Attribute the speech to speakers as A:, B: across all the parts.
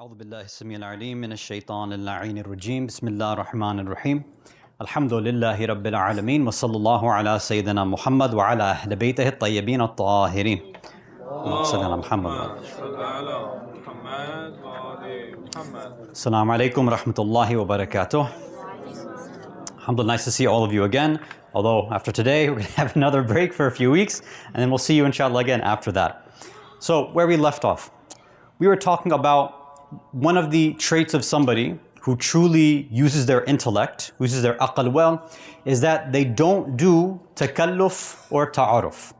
A: أعوذ بالله السميع العليم من الشيطان اللعين الرجيم بسم الله الرحمن الرحيم الحمد لله رب العالمين وصلى الله على سيدنا محمد وعلى أهل بيته الطيبين الطاهرين اللهم صل على محمد Assalamu alaikum rahmatullahi wa barakatuh. Alhamdulillah, nice to see all of you again. Although after today we're going to have another break for a few weeks and then we'll see you inshallah again after that. So where we left off, we were talking about one of the traits of somebody who truly uses their intellect, uses their aql well, is that they don't do takalluf or ta'aruf.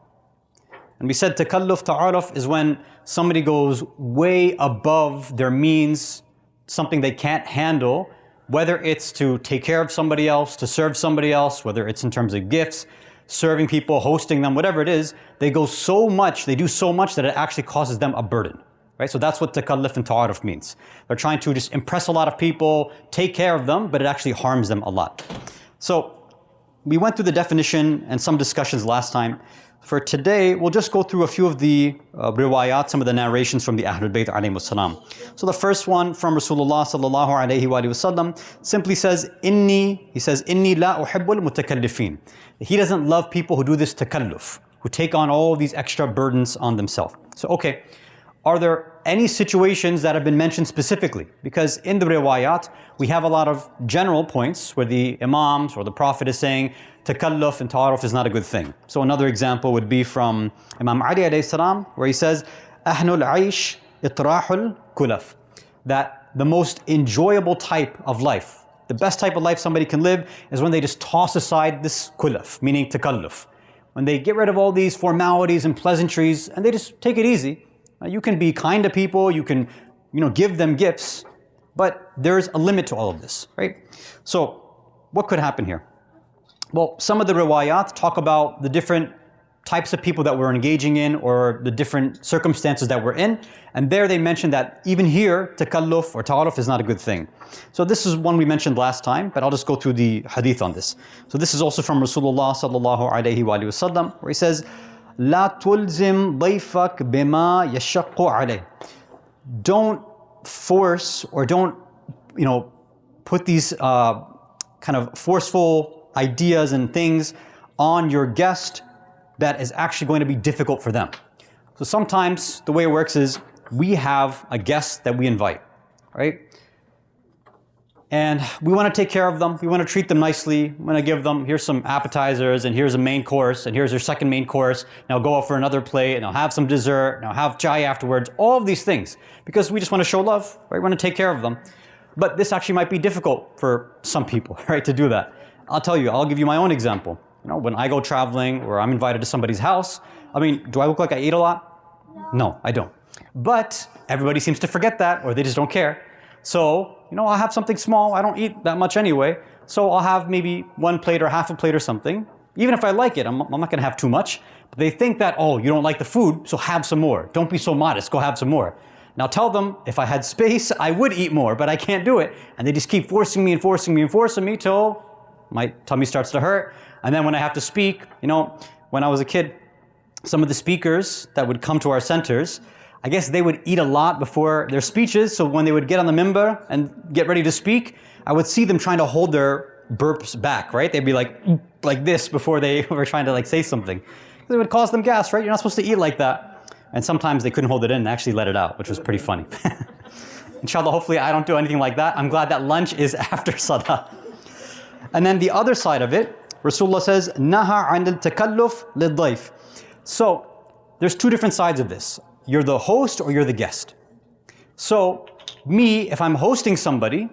A: And we said takalluf, ta'aruf is when somebody goes way above their means, something they can't handle, whether it's to take care of somebody else, to serve somebody else, whether it's in terms of gifts, serving people, hosting them, whatever it is, they go so much, they do so much that it actually causes them a burden. Right? So that's what takalluf and ta'aruf means. They're trying to just impress a lot of people, take care of them, but it actually harms them a lot. So we went through the definition and some discussions last time. For today, we'll just go through a few of the riwayat, some of the narrations from the Ahlul Bayt alayhimus salam. So the first one from Rasulullah sallallahu alayhi wa sallam simply says, Inni la uhibbul mutakallifin. He doesn't love people who do this takalluf, who take on all these extra burdens on themselves. So okay, are there any situations that have been mentioned specifically? Because in the riwayat, we have a lot of general points where the imams or the Prophet is saying takalluf and ta'aruf is not a good thing. So another example would be from Imam Ali alayhi salam, where he says, Ahnul aish itrahul kulaf. That the most enjoyable type of life, the best type of life somebody can live is when they just toss aside this kulaf, meaning takalluf. When they get rid of all these formalities and pleasantries and they just take it easy. You can be kind to people, you can, give them gifts, but there's a limit to all of this, right? So, what could happen here? Well, some of the riwayat talk about the different types of people that we're engaging in or the different circumstances that we're in, and there they mention that even here, takalluf or ta'aruf is not a good thing. So this is one we mentioned last time, but I'll just go through the hadith on this. So this is also from Rasulullah sallallahu alayhi wa sallam, where he says, لا تلزم ضيفك بما يشق عليه. Don't force or don't, put these kind of forceful ideas and things on your guest that is actually going to be difficult for them. So sometimes the way it works is we have a guest that we invite, right? And we want to take care of them, we want to treat them nicely, we want to give them, here's some appetizers, and here's a main course, and here's your second main course, now go out for another plate, and I'll have some dessert, and I'll have chai afterwards, all of these things, because we just want to show love, right? We want to take care of them. But this actually might be difficult for some people, right, to do that. I'll give you my own example. When I go traveling, or I'm invited to somebody's house, do I look like I eat a lot? No, I don't. But everybody seems to forget that, or they just don't care. So, I'll have something small, I don't eat that much anyway, so I'll have maybe one plate or half a plate or something. Even if I like it, I'm not going to have too much. But they think that, oh, you don't like the food, so have some more. Don't be so modest, go have some more. Now tell them, if I had space, I would eat more, but I can't do it. And they just keep forcing me and forcing me and forcing me till my tummy starts to hurt. And then when I have to speak, when I was a kid, some of the speakers that would come to our centers, I guess they would eat a lot before their speeches, so when they would get on the minbar and get ready to speak, I would see them trying to hold their burps back, right? They'd be like this before they were trying to say something. It would cause them gas, right? You're not supposed to eat like that. And sometimes they couldn't hold it in and actually let it out, which was pretty funny. Inshallah, hopefully I don't do anything like that. I'm glad that lunch is after salah. And then the other side of it, Rasulullah says, Naha 'an al-takalluf lid-dayf. So, there's two different sides of this. You're the host or you're the guest. So me, if I'm hosting somebody,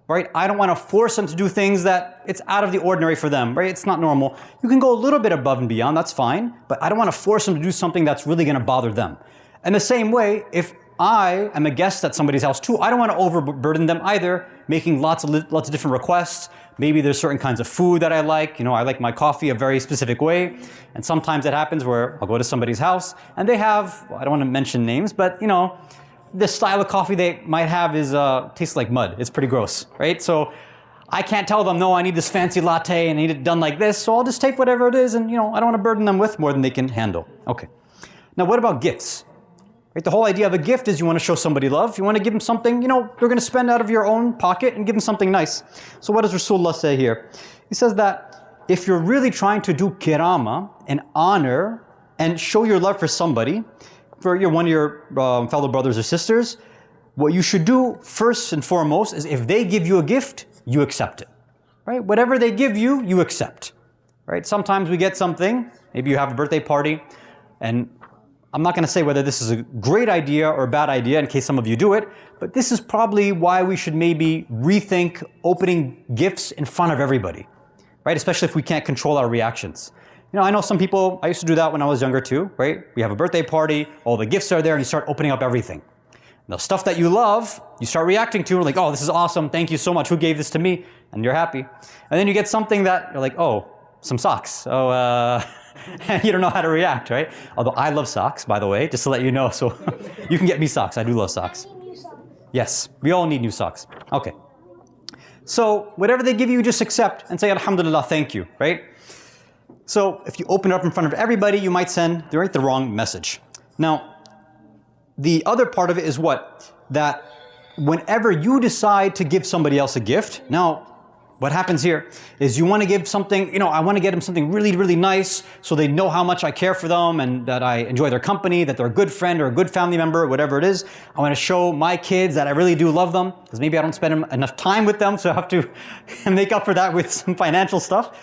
A: right, I don't want to force them to do things that it's out of the ordinary for them, right? It's not normal. You can go a little bit above and beyond, that's fine, but I don't want to force them to do something that's really going to bother them. And the same way, if I am a guest at somebody's house too, I don't want to overburden them either, making lots of different requests. Maybe there's certain kinds of food that I like. I like my coffee a very specific way. And sometimes it happens where I'll go to somebody's house and they have, I don't want to mention names, but the style of coffee they might have is tastes like mud. It's pretty gross, right? So I can't tell them, no, I need this fancy latte and I need it done like this. So I'll just take whatever it is and I don't want to burden them with more than they can handle. Okay. Now what about gifts? Right? The whole idea of a gift is you want to show somebody love. You want to give them something, you know, they're going to spend out of your own pocket and give them something nice. So what does Rasulullah say here? He says that if you're really trying to do kirama and honor and show your love for somebody, for one of your fellow brothers or sisters, what you should do first and foremost is if they give you a gift, you accept it. Right? Whatever they give you, you accept. Right? Sometimes we get something, maybe you have a birthday party, and I'm not going to say whether this is a great idea or a bad idea in case some of you do it, but this is probably why we should maybe rethink opening gifts in front of everybody, right? Especially if we can't control our reactions. You know, I know some people, I used to do that when I was younger too, right? We have a birthday party, all the gifts are there, and you start opening up everything. The stuff that you love, you start reacting to, like, oh, this is awesome, thank you so much, who gave this to me? And you're happy. And then you get something that you're like, oh, some socks. Oh, you don't know how to react, right? Although I love socks, by the way, just to let you know. So you can get me socks. I do love socks. Yes, we all need new socks. Okay. So whatever they give you, just accept and say, Alhamdulillah, thank you, right? So if you open it up in front of everybody, you might send the wrong message. Now, the other part of it is what? That whenever you decide to give somebody else a gift, now, what happens here is you want to give something, you know, I want to get them something really, really nice so they know how much I care for them and that I enjoy their company, that they're a good friend or a good family member, whatever it is. I want to show my kids that I really do love them because maybe I don't spend enough time with them, so I have to make up for that with some financial stuff.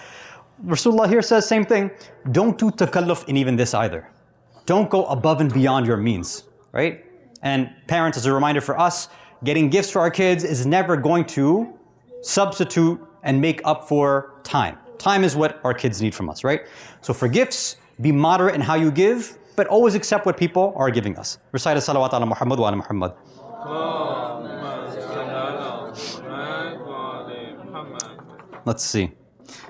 A: Rasulullah here says same thing. Don't do takalluf in even this either. Don't go above and beyond your means, right? And parents, as a reminder for us, getting gifts for our kids is never going to substitute and make up for time. Time is what our kids need from us, right? So for gifts, be moderate in how you give, but always accept what people are giving us. Recite a salawat ala Muhammad wa ala Muhammad. Let's see.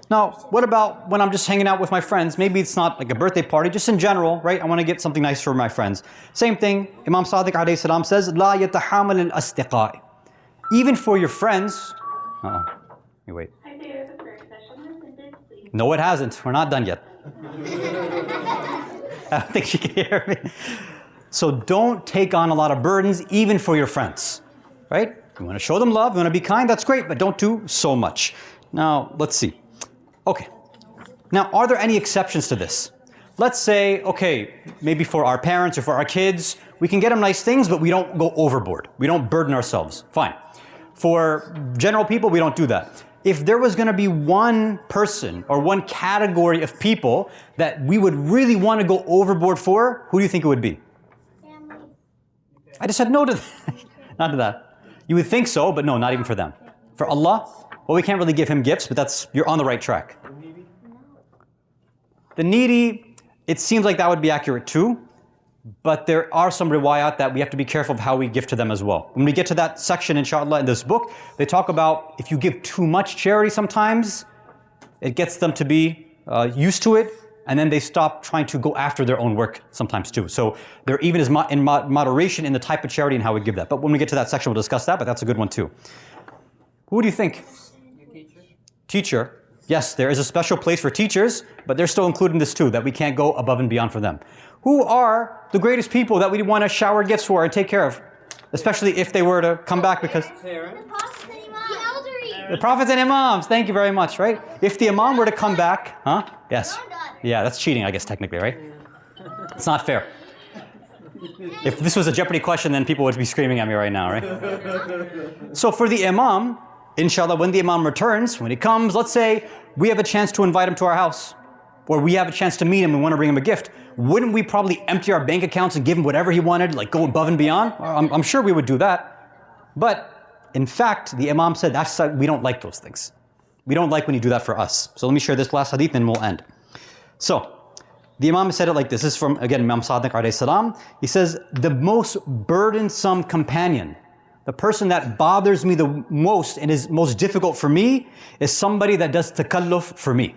A: Now, what about when I'm just hanging out with my friends? Maybe it's not like a birthday party, just in general, right? I want to get something nice for my friends. Same thing, Imam Sadiq alayhi salam says, La yatahamal al-asdiqai. Even for your friends, you wait. No, it hasn't. We're not done yet. I don't think she can hear me. So don't take on a lot of burdens, even for your friends, right? You want to show them love, you want to be kind, that's great, but don't do so much. Now, let's see. Okay. Now, are there any exceptions to this? Let's say, okay, maybe for our parents or for our kids, we can get them nice things, but we don't go overboard. We don't burden ourselves. Fine. For general people, we don't do that. If there was going to be one person or one category of people that we would really want to go overboard for, who do you think it would be? Family. I just said no to that. Not to that. You would think so, but no, not even for them. For Allah, well, we can't really give Him gifts, but you're on the right track. The needy, it seems like that would be accurate too. But there are some riwayat that we have to be careful of how we give to them as well. When we get to that section, inshallah, in this book, they talk about if you give too much charity sometimes, it gets them to be used to it, and then they stop trying to go after their own work sometimes too. So there even is in moderation in the type of charity and how we give that. But when we get to that section, we'll discuss that, but that's a good one too. Who do you think? Teacher. Yes, there is a special place for teachers, but they're still included in this too, that we can't go above and beyond for them. Who are the greatest people that we want to shower gifts for and take care of? Especially if they were to come back because... The prophets and imams, thank you very much, right? If the imam were to come back, huh? Yes. Yeah, that's cheating, I guess, technically, right? It's not fair. If this was a Jeopardy question, then people would be screaming at me right now, right? So for the imam, inshallah, when the imam returns, when he comes, let's say we have a chance to invite him to our house, or we have a chance to meet him and we want to bring him a gift. Wouldn't we probably empty our bank accounts and give him whatever he wanted, like go above and beyond? I'm sure we would do that. But in fact, the imam said we don't like those things. We don't like when you do that for us. So let me share this last hadith and we'll end. So the imam said it like this. This is from, again, Imam Sadiq alayhi salam. He says, the most burdensome companion, the person that bothers me the most and is most difficult for me, is somebody that does takalluf for me.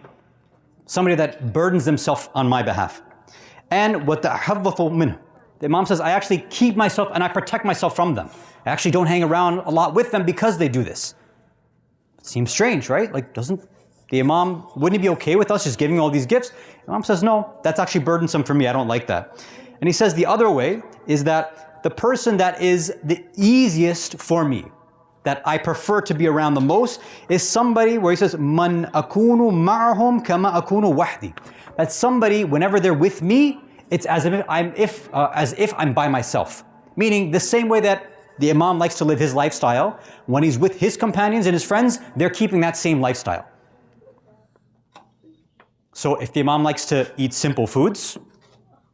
A: Somebody that burdens themselves on my behalf. And what the imam says, I actually keep myself and I protect myself from them. I actually don't hang around a lot with them because they do this. It seems strange, right? Like, doesn't the imam, wouldn't he be okay with us just giving all these gifts? The imam says, no, that's actually burdensome for me. I don't like that. And he says the other way is that the person that is the easiest for me, that I prefer to be around the most, is somebody where he says, Man akunu ma'ahum kama akunu wahdi. That's somebody, whenever they're with me, it's as if I'm by myself. Meaning the same way that the Imam likes to live his lifestyle, when he's with his companions and his friends, they're keeping that same lifestyle. So if the Imam likes to eat simple foods,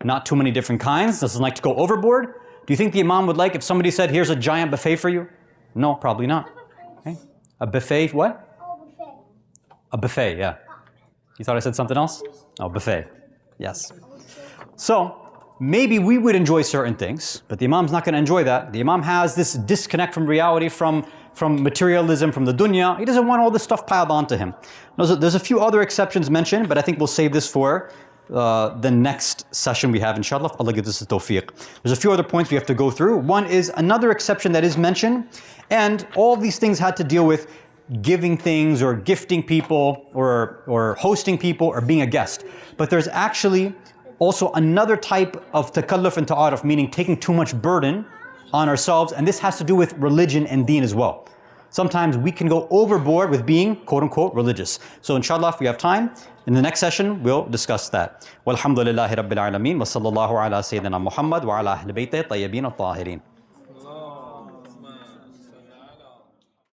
A: not too many different kinds, doesn't like to go overboard, do you think the Imam would like if somebody said, here's a giant buffet for you? No, probably not. Okay. A buffet, what? A buffet, yeah. You thought I said something else? Oh, buffet. Yes. So, maybe we would enjoy certain things, but the Imam's not going to enjoy that. The Imam has this disconnect from reality, from materialism, from the dunya. He doesn't want all this stuff piled onto him. There's a few other exceptions mentioned, but I think we'll save this for the next session we have, inshallah. Allah gives us the tawfiq. There's a few other points we have to go through. One is another exception that is mentioned, and all these things had to deal with giving things or gifting people or hosting people or being a guest. But there's actually also another type of takalluf and ta'aruf, meaning taking too much burden on ourselves, and this has to do with religion and deen as well. Sometimes we can go overboard with being quote-unquote religious. So inshallah, if we have time, in the next session, we'll discuss that. Walhamdulillahi Rabbil Alameen, wa sallallahu ala Sayyidina Muhammad wa ala ahli baytihi tayyibin at-tahirin.